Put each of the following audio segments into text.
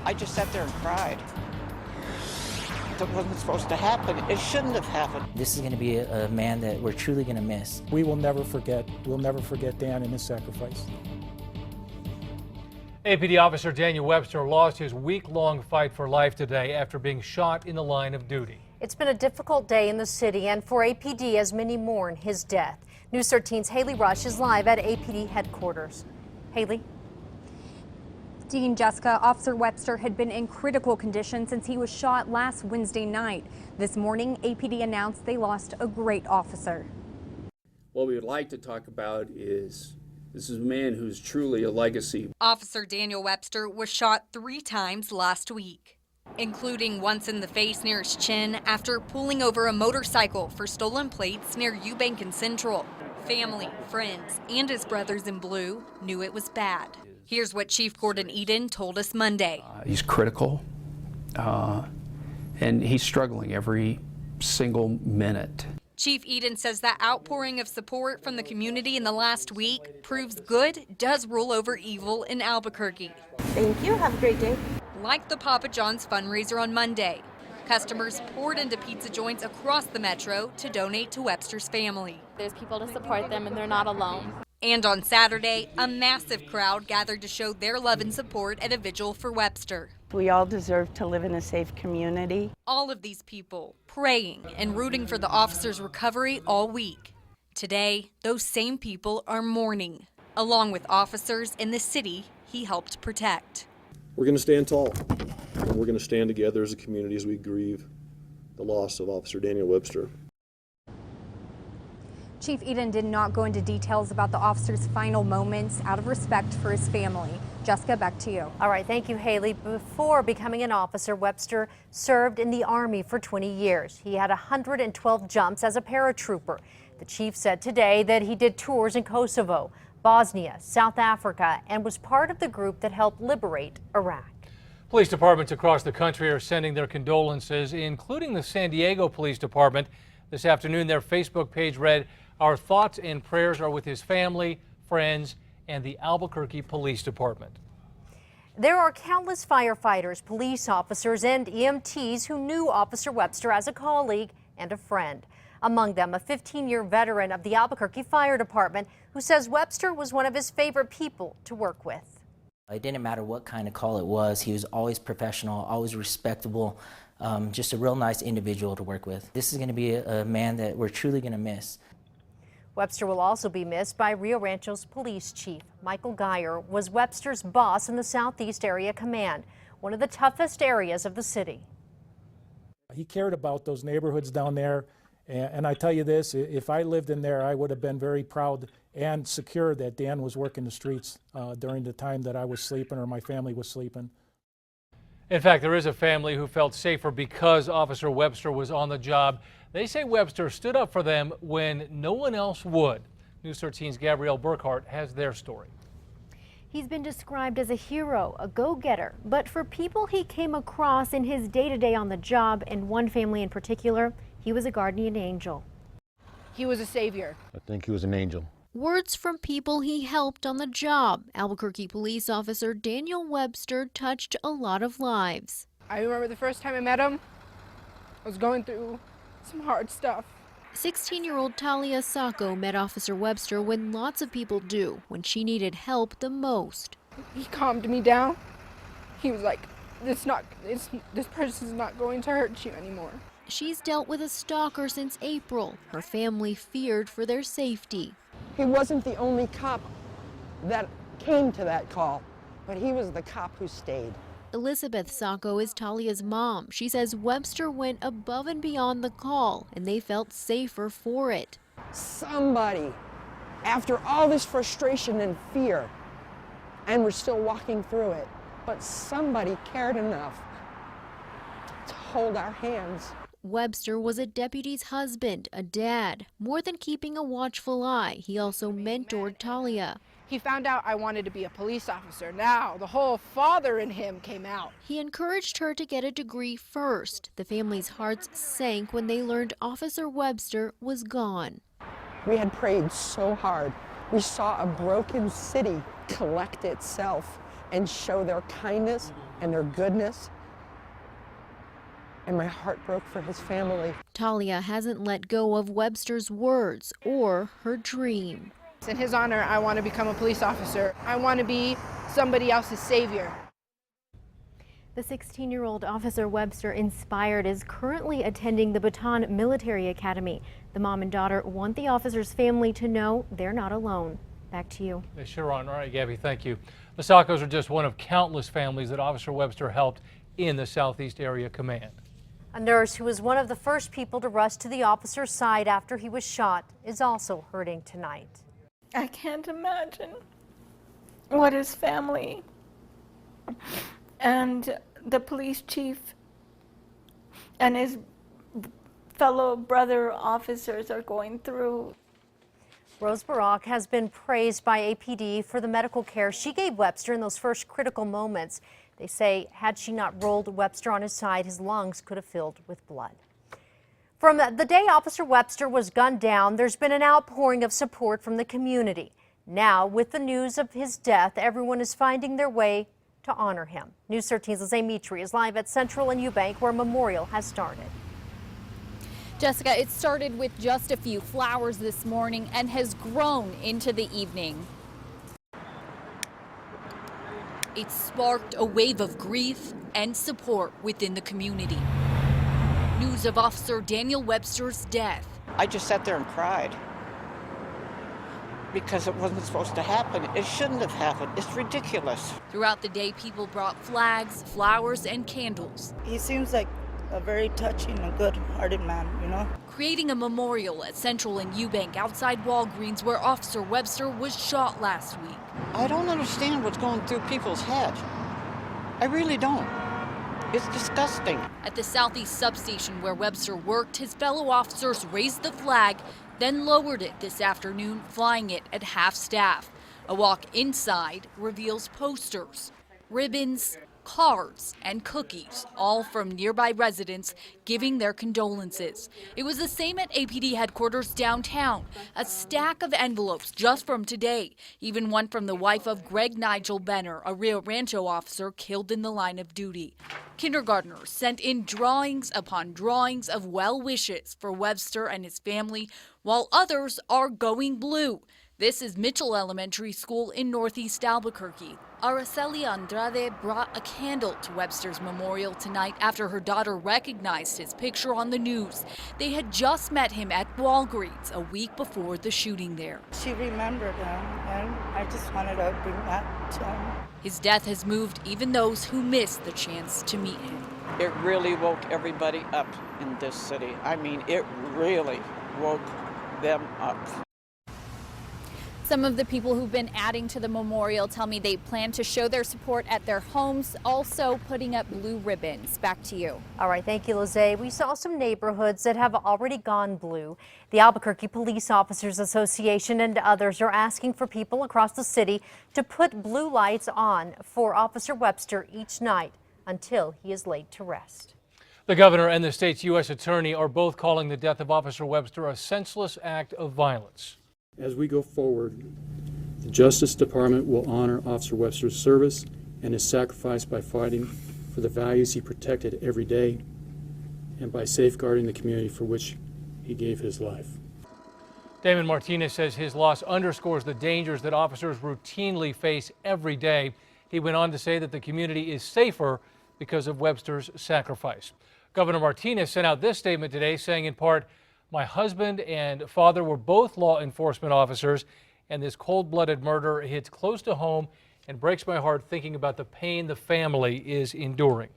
I just sat there and cried. That wasn't supposed to happen. It shouldn't have happened. This is going to be a man that we're truly going to miss. We will never forget. We'll never forget Dan and his sacrifice. APD officer Daniel Webster lost his week-long fight for life today after being shot in the line of duty. It's been a difficult day in the city and for APD as many mourn his death. News 13's Haley Rush is live at APD headquarters. Haley? Dean, Jessica, Officer Webster had been in critical condition since he was shot last Wednesday night. This morning, APD announced they lost a great officer. What we would like to talk about is this is a man who's truly a legacy. Officer Daniel Webster was shot 3 times last week, including once in the face near his chin after pulling over a motorcycle for stolen plates near Eubank and Central. Family, friends, and his brothers in blue knew it was bad. Here's what Chief Gordon Eden told us Monday. He's critical, and he's struggling every single minute. Chief Eden says that outpouring of support from the community in the last week proves good does rule over evil in Albuquerque. Thank you. Have a great day. Like the Papa John's fundraiser on Monday, customers poured into pizza joints across the metro to donate to Webster's family. There's people to support them and they're not alone. And on Saturday, a massive crowd gathered to show their love and support at a vigil for Webster. We all deserve to live in a safe community. All of these people praying and rooting for the officer's recovery all week. Today, those same people are mourning, along with officers in the city he helped protect. We're going to stand tall, and we're going to stand together as a community as we grieve the loss of Officer Daniel Webster. Chief Eden did not go into details about the officer's final moments out of respect for his family. Jessica, back to you. All right, thank you, Haley. Before becoming an officer, Webster served in the Army for 20 years. He had 112 jumps as a paratrooper. The chief said today that he did tours in Kosovo, Bosnia, South Africa, and was part of the group that helped liberate Iraq. Police departments across the country are sending their condolences, including the San Diego Police Department. This afternoon, their Facebook page read, "Our thoughts and prayers are with his family, friends, and the Albuquerque Police Department." There are countless firefighters, police officers, and EMTs who knew Officer Webster as a colleague and a friend. Among them, a 15-year veteran of the Albuquerque Fire Department who says Webster was one of his favorite people to work with. It didn't matter what kind of call it was. He was always professional, always respectable, just a real nice individual to work with. This is going to be a man that we're truly going to miss. Webster will also be missed by Rio Rancho's police chief. Michael Geyer was Webster's boss in the Southeast Area Command, one of the toughest areas of the city. He cared about those neighborhoods down there, and I tell you this, if I lived in there, I would have been very proud and secure that Dan was working the streets during the time that I was sleeping or my family was sleeping. In fact, there is a family who felt safer because Officer Webster was on the job. They say Webster stood up for them when no one else would. News 13's Gabrielle Burkhart has their story. He's been described as a hero, a go-getter, but for people he came across in his day-to-day on the job, and one family in particular, he was a guardian angel. He was a savior. I think he was an angel. Words from people he helped on the job. Albuquerque police officer Daniel Webster touched a lot of lives. I remember the first time I met him, I was going through some hard stuff. 16-year-old Talia Sacco met Officer Webster when lots of people do, when she needed help the most. He calmed me down. He was like, this person's not going to hurt you anymore. She's dealt with a stalker since April. Her family feared for their safety. He wasn't the only cop that came to that call, but he was the cop who stayed. Elizabeth Sacco is Talia's mom. She says Webster went above and beyond the call, and they felt safer for it. Somebody, after all this frustration and fear, and we're still walking through it, but somebody cared enough to hold our hands. Webster was a deputy's husband, a dad. More than keeping a watchful eye, he also mentored Talia. He found out I wanted to be a police officer. Now the whole father in him came out. He encouraged her to get a degree first. The family's hearts sank when they learned Officer Webster was gone. We had prayed so hard. We saw a broken city collect itself and show their kindness and their goodness. And my heart broke for his family. Talia hasn't let go of Webster's words or her dream. In his honor, I want to become a police officer. I want to be somebody else's savior. The 16-year-old Officer Webster inspired is currently attending the Baton Military Academy. The mom and daughter want the officer's family to know they're not alone. Back to you. They sure aren't. All right, Gabby, thank you. The Saccos are just one of countless families that Officer Webster helped in the Southeast Area Command. A nurse who was one of the first people to rush to the officer's side after he was shot is also hurting tonight. I can't imagine what his family and the police chief and his fellow brother officers are going through. Rose Barak has been praised by APD for the medical care she gave Webster in those first critical moments. They say had she not rolled Webster on his side, his lungs could have filled with blood. From the day Officer Webster was gunned down, there's been an outpouring of support from the community. Now, with the news of his death, everyone is finding their way to honor him. News 13's Lizzie Mitri is live at Central and Eubank, where a memorial has started. Jessica, it started with just a few flowers this morning and has grown into the evening. It sparked a wave of grief and support within the community. News of Officer Daniel Webster's death. I just sat there and cried because it wasn't supposed to happen. It shouldn't have happened. It's ridiculous. Throughout the day, people brought flags, flowers, and candles. He seems like a very touching and good-hearted man, you know? Creating a memorial at Central and Eubank outside Walgreens where Officer Webster was shot last week. I don't understand what's going through people's heads. I really don't. It's disgusting. At the Southeast substation where Webster worked, his fellow officers raised the flag, then lowered it this afternoon, flying it at half staff. A walk inside reveals posters, ribbons, cards, and cookies, all from nearby residents giving their condolences. It was the same at APD headquarters downtown. A stack of envelopes just from today, even one from the wife of Greg Nigel Benner, a Rio Rancho officer killed in the line of duty. Kindergartners sent in drawings upon drawings of well wishes for Webster and his family, while others are going blue. This is Mitchell Elementary School in Northeast Albuquerque. Araceli Andrade brought a candle to Webster's memorial tonight after her daughter recognized his picture on the news. They had just met him at Walgreens a week before the shooting there. She remembered him, and I just wanted to bring that to him. His death has moved even those who missed the chance to meet him. It really woke everybody up in this city. I mean, it really woke them up. Some of the people who've been adding to the memorial tell me they plan to show their support at their homes, also putting up blue ribbons. Back to you. All right, thank you, Lizzie. We saw some neighborhoods that have already gone blue. The Albuquerque Police Officers Association and others are asking for people across the city to put blue lights on for Officer Webster each night until he is laid to rest. The governor and the state's U.S. attorney are both calling the death of Officer Webster a senseless act of violence. As we go forward, the Justice Department will honor Officer Webster's service and his sacrifice by fighting for the values he protected every day and by safeguarding the community for which he gave his life. Damon Martinez says his loss underscores the dangers that officers routinely face every day. He went on to say that the community is safer because of Webster's sacrifice. Governor Martinez sent out this statement today saying in part, "My husband and father were both law enforcement officers, and this cold-blooded murder hits close to home and breaks my heart thinking about the pain the family is enduring."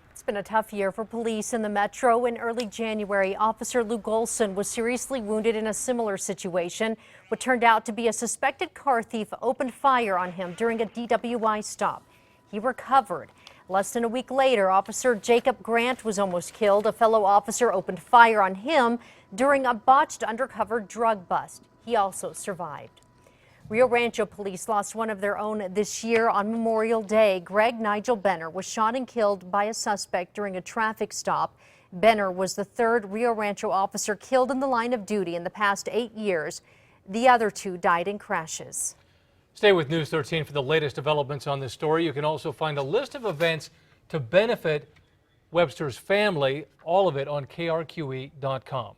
It's been a tough year for police in the metro. In early January, Officer Lou Golson was seriously wounded in a similar situation. What turned out to be a suspected car thief opened fire on him during a DWI stop. He recovered. Less than a week later, Officer Jacob Grant was almost killed. A fellow officer opened fire on him during a botched undercover drug bust. He also survived. Rio Rancho police lost one of their own this year on Memorial Day. Greg Nigel Benner was shot and killed by a suspect during a traffic stop. Benner was the third Rio Rancho officer killed in the line of duty in the past 8 years. The other two died in crashes. Stay with News 13 for the latest developments on this story. You can also find a list of events to benefit Webster's family, all of it on KRQE.com.